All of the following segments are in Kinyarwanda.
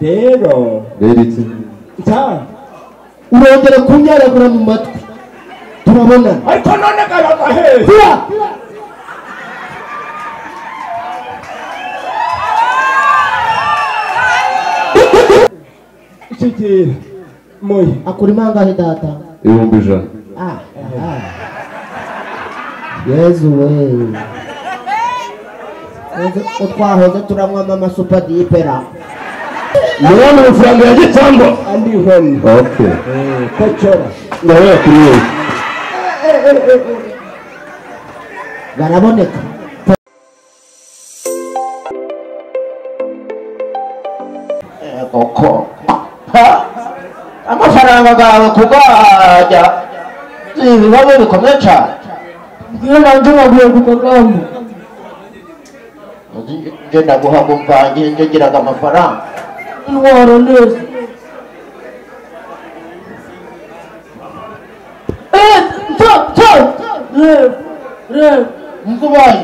rero nta urongera kunyaragura mu matwi turabona ariko none garaga he Ikigira moyi akuri mangahe data 1000. Yezu we utwahoze turamwama amasupa dipera niyo amafaranga ya Gitsambo andi hone Okay. kochora Nawe yakuriye. garaboneka koko amafaranga gawe kugajya ibibazo bikomeye cyane ngiyo nanje naguye ku magambo nje ndaguha mvange nje giraga amafaranga intwaro neza nkubaye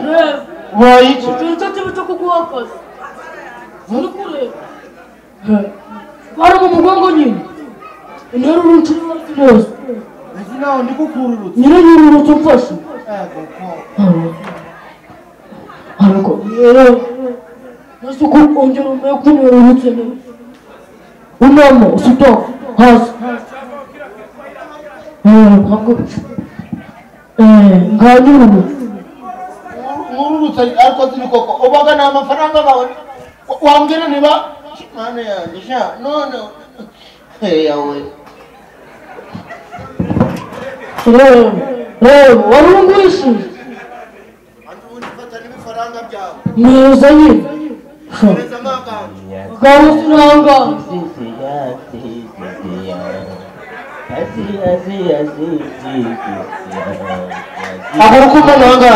ubaye iki bari mu mugongo nyine intero urunshuro neza nawe ndikukururutse nyine nyururutse umfashe ariko rero nasi ko ongera umeye kunyururutse neza unama usitoka hasi nganyururutse nkururutse ariko ziri koko ubaga ni amafaranga gawe wambwira niba mana yanjye sha none yawe warungurishije neza nyine gawe sinanga ahora kumva nanga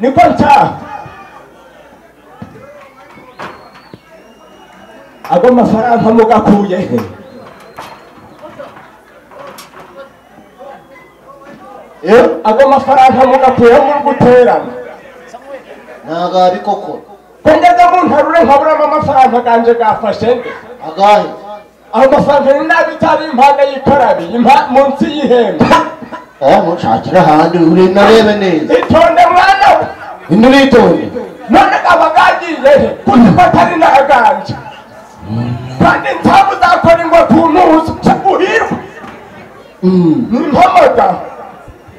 niko nta ago mafaranga mugakuye he ago mafaranga mugakuye muri guterana naga bikoko kongeza mu ntarure nkaburamo amafaranga ganje gafashe agahe aho mafaranga ni nabi cyari impande y'ikarabi munsi y'ihembe mushakira ahandi uri narebe neza itonde mwana we indi nitonde none kaba gagiye he kuko batari naganje kandi ntabu zakora ngo tuntuze uhirwe mpamaga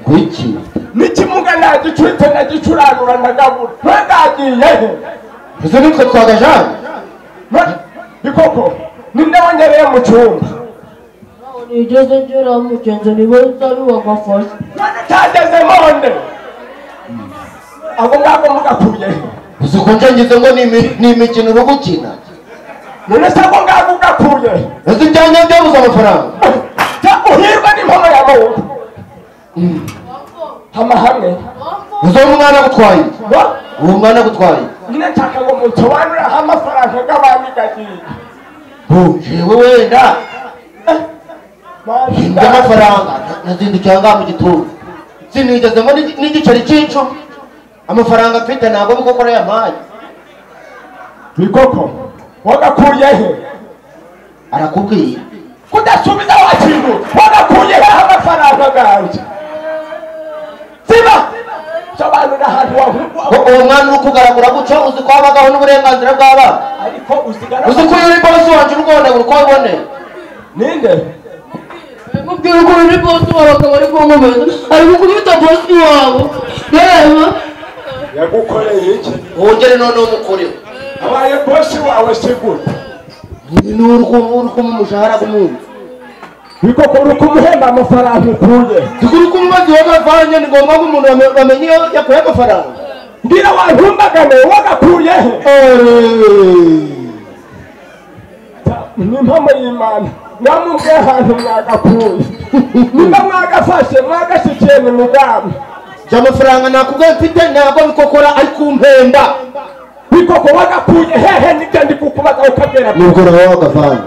gwiki n'ikimuga nagicurite nagicurarura ndagabura ntagagiye he ese nitwe twagajana bikoko ninde wanyereye mu cyumba nigeze ngera mugenzi niba utari wagafashe none cyageze monde abo ngabo mugakuye he uzi ko ngize ngo ni imikino uri gukina none se abo ngabo ugakuye he ese ibyanya byabuze amafaranga uhirwa n'impamo ya muntu hamwe uzi uwo mwana gutwaye uwo mwana gutwaye nyine nshaka ngo musobanurire amafaranga y'abandi gagiye jewe wenda hinda amafaranga nazindukiye ngaha mu gituza sinigezemo n'igiceri cy'icumi amafaranga mfite ntabwo bikoko arayampaye bikoko wagakuye he arakubwiye kudasubiza wakintu wagakuye he amafaranga ganjye siba sobanurira ahantu uwo mwana uri kugaragura gutyo uzi ko habagaho n'uburenganzira bw'abana ariko uzi ko iyo uri bosi wanjye urwonagura uko wiboneye ninde mubwira ko uri bosi wawe akaba ari kumubeza ari gukubita bosi wabo reba yagukoreye iki wongere noneho umukoreho abaye bosi wawe sigura ni uri kumushahara k'umuntu bikoko uri kumuhemba amafaranga ukuye uri kumubaza iyo gavanye ni ngombwa ko umuntu bamenye iyo yakuye amafaranga mbwira wantumbagane wagakuye he ni impamo y'Imana namubwiye ahantu mwagakuye niba mwagafashe mwagashyikiye ni mugambi amafaranga nakubwiye mfite ntabwo bikokora ari kumpemba bikoko wagakuye hehe nibyo ndi kukubaza ukabwira nubwo nawe wagavanye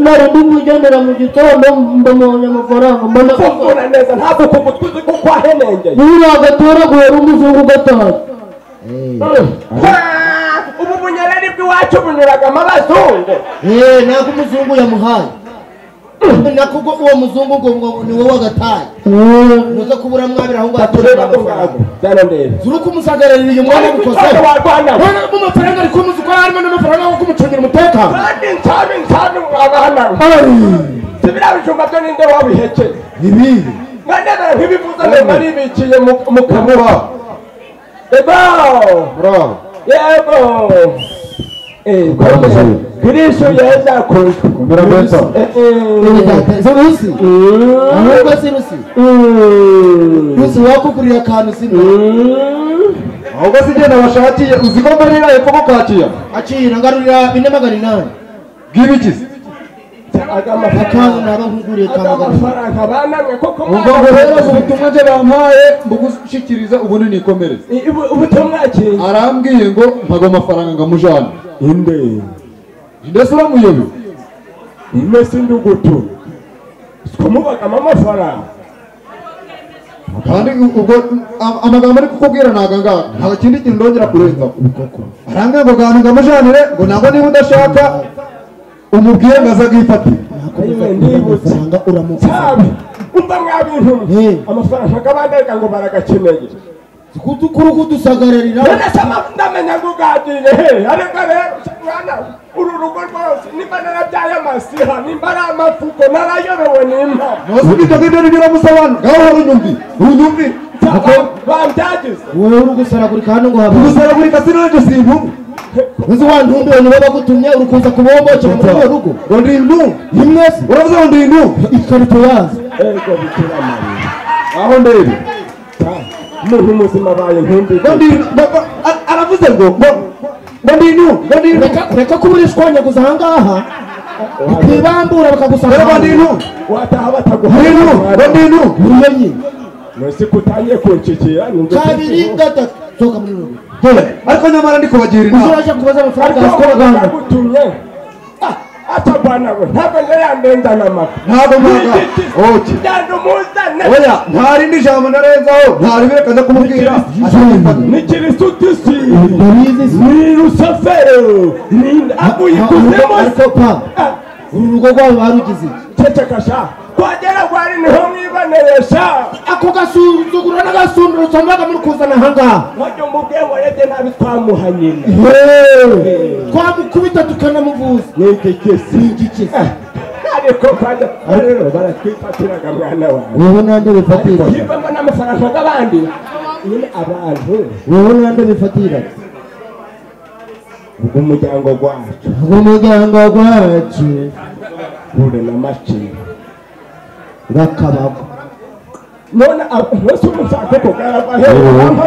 nari ndumugendera mu gitondo mbonye amafaranga mbona kuvuna neza ntabwo kugutwiza ko kwahenengeye uri agatoraguye n'umuzungu gatanu ubu bunyereri bw'iwacu bunyuragamo abazungu ntabwo umuzungu yamuhaye nako uwo muzungu ngo ni wowe wagataye nuza kubura mwabira aho ngaho tureba ko ngago cyane ndebe zuri kumusagararira umwana gukoze none mu mafaranga ari kumuzi ko harimo n'amafaranga yo kumucungira umutekano kandi nsabi mwabahana sibira bijumba byo ninde wabihekeye ibibi nganera nk'ibivuza neza ribikiye mu kanwa ego bravo yego Kirisho yeza kuntu kumera beta Rusi ahubwo si Rusi Rusi wakugurira akantu sino ahubwo sigenda bashakiye uziko marira hepfo kukakiya acira ngarurira 4,800 bwibikize akantu nabahuguriye amafaranga banamwe koko umva ngo rero ubutumwa je bampaye mbugushikiriza ubundi nikomereza ubutumwa ki arambwiye ngo mpaga amafaranga ngamujana inde sura muyobe imesi ndugutu sikomubaga amafaranga kandi ubwo amagambo ari kukubwira naganga nta kindi kintu ndongera kurenza arambwiye ngo gana ngamujanire ngo ntabwo niba udashaka umubwire ngaza gifatira ndibutse umva mwabintu amafaranga kabandeka ngo baragakeneye kuri kudusagararira none sama ndamenya ngo ugagire ariko rero mwana uru rugo rwose nimba narabyaye amasiha nimba ari amafuko narayobewe nimba nosubita ngibyo biramusobanura ngaho unyumvi bambyagize wowe uri gusaragurika hano ngo habe gusaragurika sinanje sintumbi uzi wantumbi niwe bagutumye uri kuza kubomboca muri uwo rugo ngo ndi intumbi imwese uravuze ngo ndi intumbi ikarito yazo ego bikira mariya aho ndebe umuntu muzima baye ntumbi aravuze ngo ndi intumbi reka kuburishwanyaguza ahangaha ukibambura bakagusanga ndi intumbi wataha bataguha ndi intumbi umenye mwese kutangiye kunshikira kabiri gatatu soka muri rugo ariko nyamara ndi kubagira inama uzaje kubaza amafaranga yasikora gutumye atabana we ntabwo yambendana amaka ntabwo mwaga oke cyane umuzane oya nta rindi jambo narenzaho nta ribireka nza kumubwira ni kirisuti ni rusafero ni avuye kuzemo ariko pa uru rugo rwabo barugize cecekasha kwagera gwari niho mwiboneresha ako gasuzuguro n'agasunduro cyambaga muri kuzana ahangaha wajya umubwenge rete nabi twamuhanyina twamukubita tukanamuvuza n'igikesi ariko kwajya rero baratwifatiraga mwana wawe wowe nande bifatira yivamo n'amafaranga y'abandi nyine abantu wowe nande bifatira umuryango wacu ure na mashini bakabako none mwese umushaka kugaragwa hehe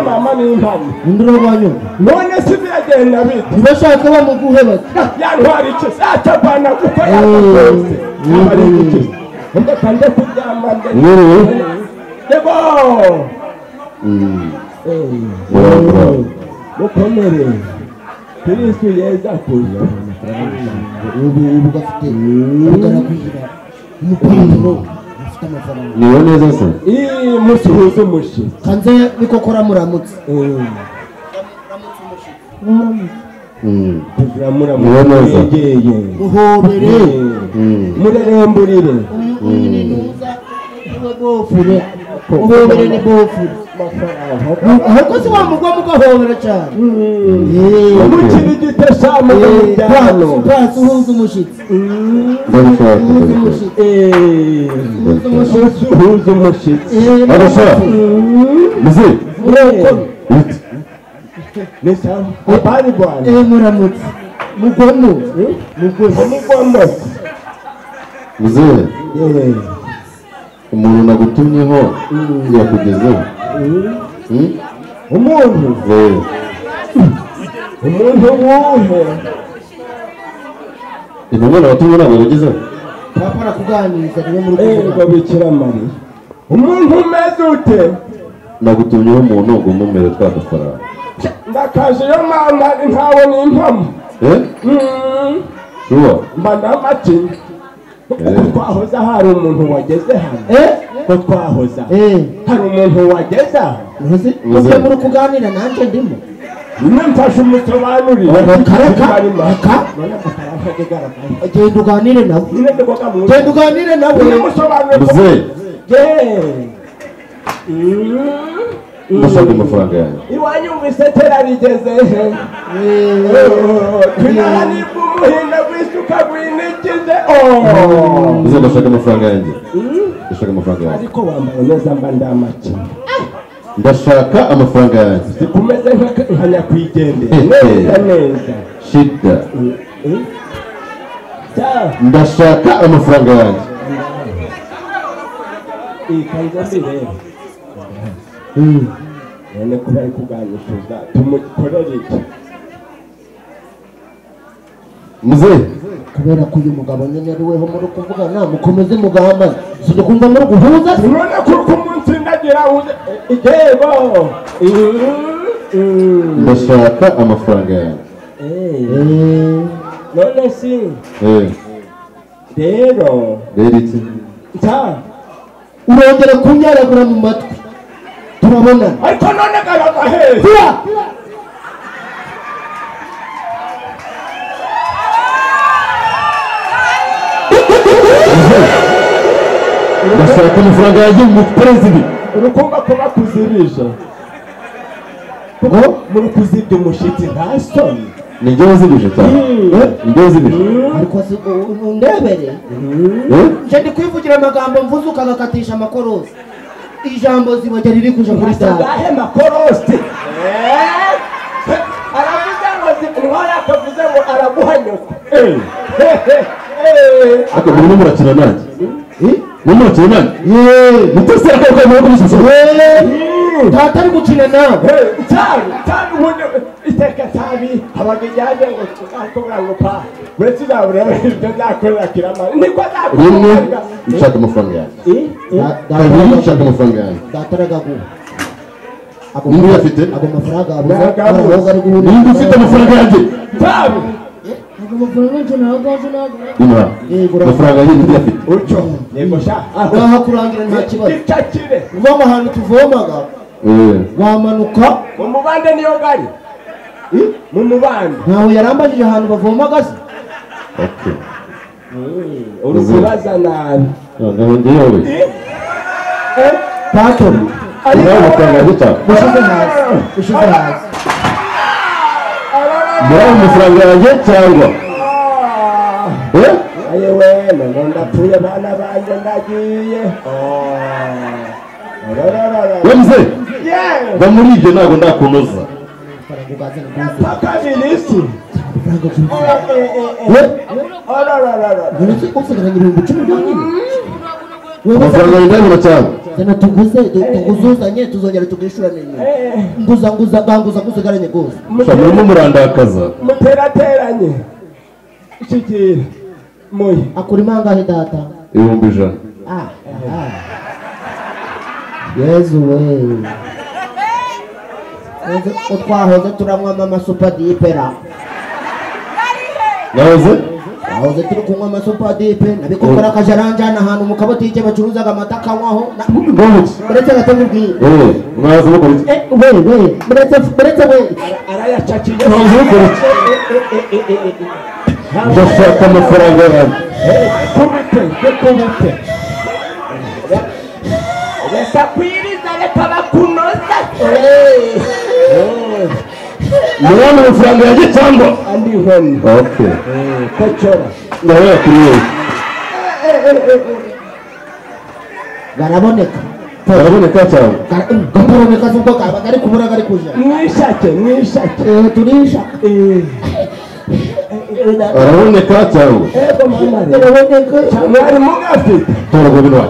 mama n'impamo induro banyu none si biragenda bite ntibashaka bamuguhe bati yantwara iki atabana kuko yakoze abari iki ende kande kuryama yego mukomere Kristo yeza kuza ubu gafite ugaragwira umupantaro ufite amafaranga niyo neza se musuhuze umushi kanze nikokora muramutse muramuremburire muhobere mureremburire muhobere ni bofure ahubwo si wamugwa mugahobera cyane umukirigite shamu y'umuryango pasi uhuza umushitsi uhuza umushitsi agashara muzi ni sawa abari bwana muramutse mugomo muzi umuntu nagutumyeho yakugezeho umuntu wuhe intumwa nabatumye ntabwo yagezeho papa arakuganiriza niwe muri ego bikira mariya umuntu umeze ute nagutumyeho umuntu ngo umumere twa dufaranga ndakaje yo mama ntawe n'impamo shuwa mba ndamatinya kuko twahoza hari umuntu wageze hano ko twahoza hari umuntu wageze aho uze muri kuganira nanjye ndimo mfashe umusobanurire genda uganire nawe genda uganire nawe muze ndashaka amafaranga yanjye iwanyu mwise tera rigeze twinara nibwo umuhinda w'isuka gwinikize muze ndashaka amafaranga yanjye ndashaka amafaranga yanjye ariko wambaye neza mba ndamaki ndashaka amafaranga yanjye kumeze nka nyakwigendera neza neza shida ndashaka amafaranga yanjye ikanze mbireba none kuba ari kuganishuza tumukorere iki muze kubera ko uyu mugabo nyine ari weho muri kuvugana mukomeze mugahambana sindikumva muri guhuza none kuri umunsi ndagira igego ndashaka amafaranga yanjye none si rero iki urongera kunyaragura mu matwi turabona ariko none garama he ndashaka amafaranga yanjye mu perezida urukumva ko bakuzirije kuko muri kuzibya umushitsi nta soni ni njye wazibije cyane ni njye wazibije ariko si undebere nje ndi kwivugira amagambo mvuze ukagakatisha amakorosi ijambo zibajya riri kuja kuri data agahe makorosi aravuze ngo nko yakavuze ngo araguha nyoko ariko murimo murakina nanjye murimo murakina nanjye mutese akaboko muri kumushyushya tata ari gukina nawe cyane ubundi iteka tabi habaga ijyanye ngo tukakubwira ngo pa uretse nawe ureba ibyo byakorera kiramara niko rimwe zakorera nshaka amafaranga yanjye kabiri nshaka amafaranga yanjye data aragaguha ninde uyafite ago mafaranga ninde ufite amafaranga yanjye tabi amafaranga yanjye ninde uyafite uco yego sha aha kurangira nta kibazo icakire uva mu hantu tuvomaga wamanuka mu mubande niyo gari mu mubande ntawe yarambajije ahantu bavomaga se uri kubaza nabi ngewe patori nawe amafaranga yanjye cyane ushize hasi ushize hasi muri amafaranga yanjye cyangwa ayewe none ndapfuye bana banjye ndagiye wemze va muri ibyo ntabwo ndakunoza paka binisi amafaranga yanjye ndabona cyane zana tuguzuzanye tuzongera tugishurane nguza ngusigaranye rwose murimo murandakaza muterateranye shikira muyi akura imangahe data 1,100 yezu we utwahoze turamwamo amasupadipe nahoze turi kunywa amasupadipe nabikokora akajaranjana ahantu mu kabotike bacuruzaga amata akanywaho uretse agatembubwiye mwaza mukora iki uretse we arayacakiye ndashaka amafaranga yanjye kubite reka kwiriza reka bakunoza murabona amafaranga yanjye cyangwa andi nkoni kocora nawe yakuriye garaboneka cyangwa gatoromeka z'ubwo kaba gari kubura gari kuja mwishake turishaka araboneka cyangwa ego mama mwari mugafite toragwa binwa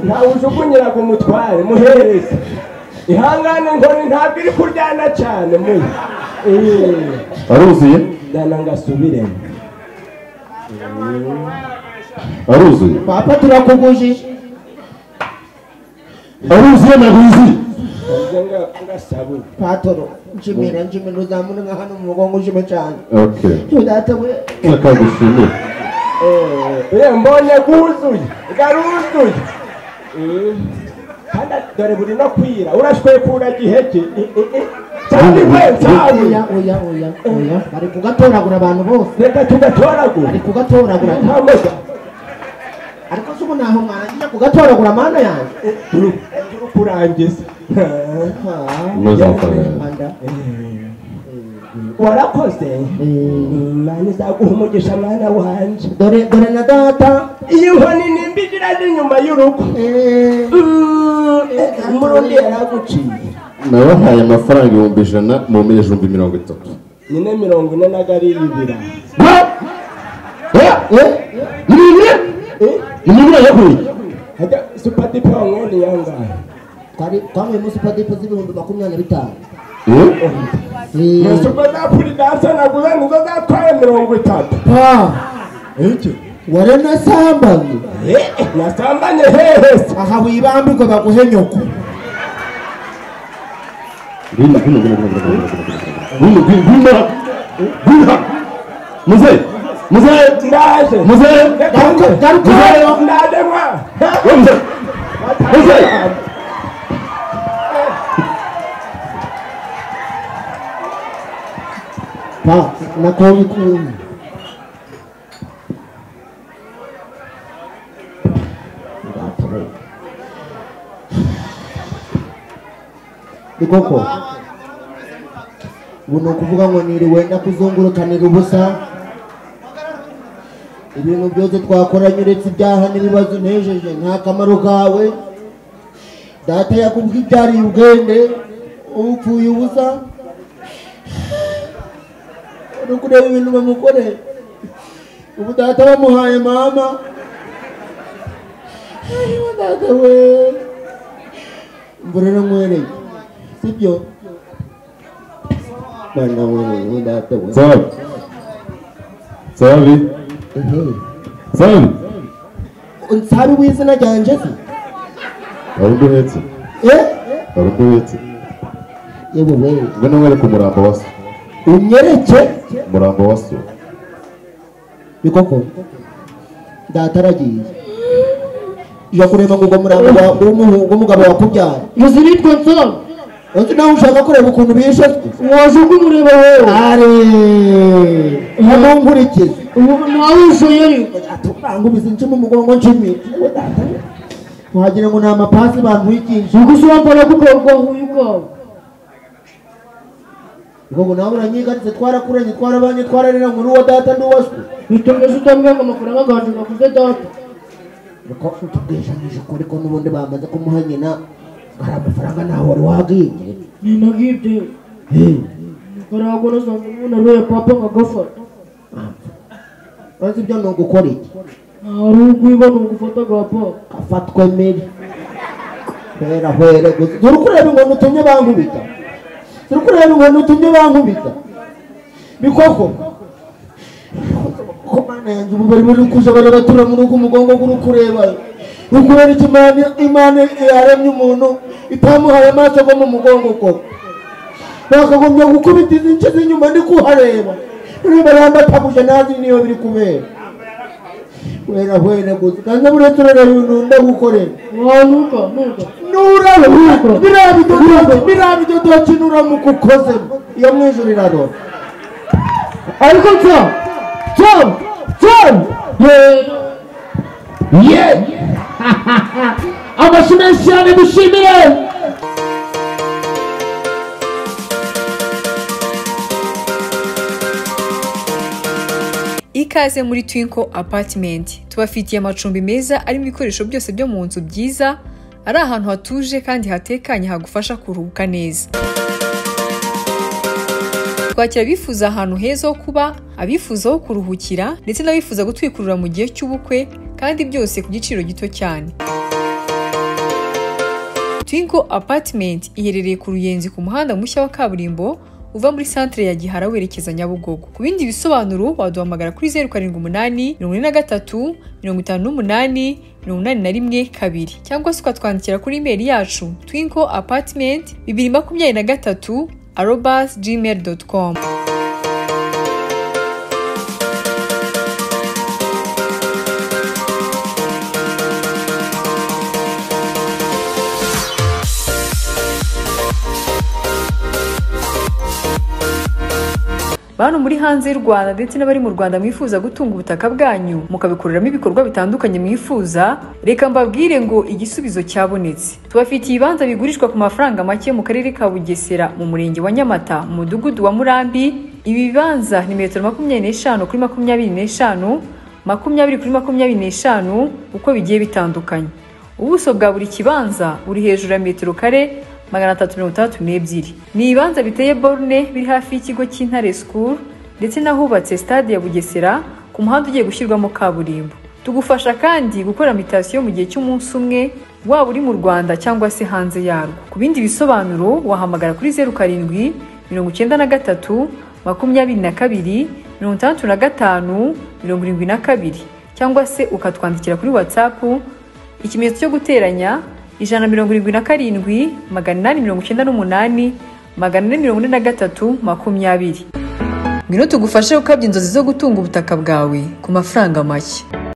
ntawe ujugunyiraga umutware muhereze ihangane nkoni ntabwo iri kuryana cyane muyi aruzuye dana ngasubiremo aruzuye papa turakugujije aruzuye nabizi ngasabu patoro njimira uzamuna nka hano mu mugongo njime cyane okay data we akagushimira mbonye guzuye garuzuye kandi dore buri no kwira urashwekura giheke cyane oya bari kugatoragura abantu bose reka tugatoragura bari kugatoragura ntamoga ariko subu naho mwana kugatoragura mana yanjye kurangiza warakoze mwana izaguha umugisha mwana wanje dore na data iyo nkoni nimbigira n'inyuma y'urugo umurundi yaraguciye nabahaye amafaranga 100 mu meje 30 nyine 40 n'agaribira Nimura yakuri hada supadipe wangeni yanga twamwe mu supadipe z'ibihumbi 25 supadipe dansa naguze nizo zatwaye 30 iki ware nasambanye nasambanye hehe aha wibambirwa baguhe nyoko Muzee ndaje garuka ndaje mwa Muzee pa nakobi kumi ikoko buno kuvuga ngo niriwe ndakuzungurukanira ubusa ibintu byose twakoranye uretse ibyaha n'ibibazo nejeje nta kamaro kawe data yakubwiye ibyariye ubwende upfuye ubusa uri kureba ibintu bamukoreye ubu data bamuhaye mama data we mvura nkwereye sibyo bana we data we Sabi unsabi w'izina ryanje se Aruduhetse yewe we ngwino mwereke umurambo wa so unyereke umurambo wa so bikoko data aragiye iyo kureba ngo umurambo w'umugabo wakubyara muziritwe nsoro uzi nawe ushaka kureba ukuntu bishe waje kumureba wowe are nkurikiza ubu nawe ushoye ariko atubangubise ncimo umugongo ncimi wagira ngo ni amapasi bantwikije ugusobanura kuko huye ubwawe ubwo nawe uranyigaritse twarakuranye twarabanye twararira muri uwo data ndi uwaswe bitumeze utambwira ngo amafaranga aganje ngakuze data uko utubwishanije ukuri ko n'ubundi bamaze kumuha nyina hari amafaranga nawe wari wabwibye ninagibye karagwa nasanga umuntu aroye papa nkagafata uretse ibyo ni ugukora iki hari ugwiba ni ugufata agapa afatwe meri hwera gusa dore kureba inkono utumye bankubita bikoko ko mana yanjye ubu bari bari kuja barabatura muri uko umugongo guri kureba ukubera iki imana yaremye umuntu itamuhaye amaso go mu mugongo koko bakagombye gukubita izi nce z'inyuma ndi kuhareba niba randatabuje nazi niyo biri kubera hwera gusa kandi buretse urareba ibintu ndagukorera nuka biriya bidodoki nuramuka ukozemo iyo mwijuru irarora ariko Tom amashyi menshi cyane dushimire ikaze muri Twinkle Apartment tubafitiye amacumbi meza arimo ibikoresho byose byo mu nzu byiza ari ahantu hatuje kandi hatekanye hagufasha kuruhuka neza twakira abifuza ahantu heza ho kuba abifuza ho kuruhukira ndetse n'abifuza gutwikurura mu gihe cy'ubukwe kandi byose ku giciro gito cyane Twinkle Apartment iherereye ku Ruyenzi ku muhanda mushya wa kaburimbo uva muri centre ya Gihara werekeza Nyabugogo. Ku bindi bisobanuro waduhamagara kuri 078 43 58 81 cyangwa se ukatwandikira kuri email yacu twinkleapartment2023@gmail.com. Bantu muri hanze y'u Rwanda ndetse n'abari mu Rwanda mwifuza gutunga ubutaka bwanyu mukabikoreramo ibikorwa bitandukanye mwifuza, reka mbabwire ngo igisubizo cyabonetse. Tubafitiye ibibanza bigurishwa ku mafaranga make mu karere ka Bugesera mu murenge wa Nyamata mu mudugudu wa Murambi. Ibi bibanza ni metero 25 kuri 25, 20 kuri 25 uko bigiye bitandukanye. Ubuso bwa buri kibanza buri hejuru ya metero kare 332. Ni ibibanza biteye borne biri hafi y'ikigo cy'Intare School ndetse nahubatse stade ya Bugesera ku muhanda ugiye gushyirwamo kaburimbo. Tugufasha kandi gukora mutation mu gihe cy'umunsi umwe waba uri mu Rwanda cyangwa se hanze yarwo. Ku bindi bisobanuro wahamagara kuri 07 93 22 65 72 cyangwa se ukatwandikira kuri WhatsApp ikimenyetso cyo guteranya 177 898 443 20. Ngwino tugufashe ukabya inzozi zo gutunga ubutaka bwawe ku mafaranga make.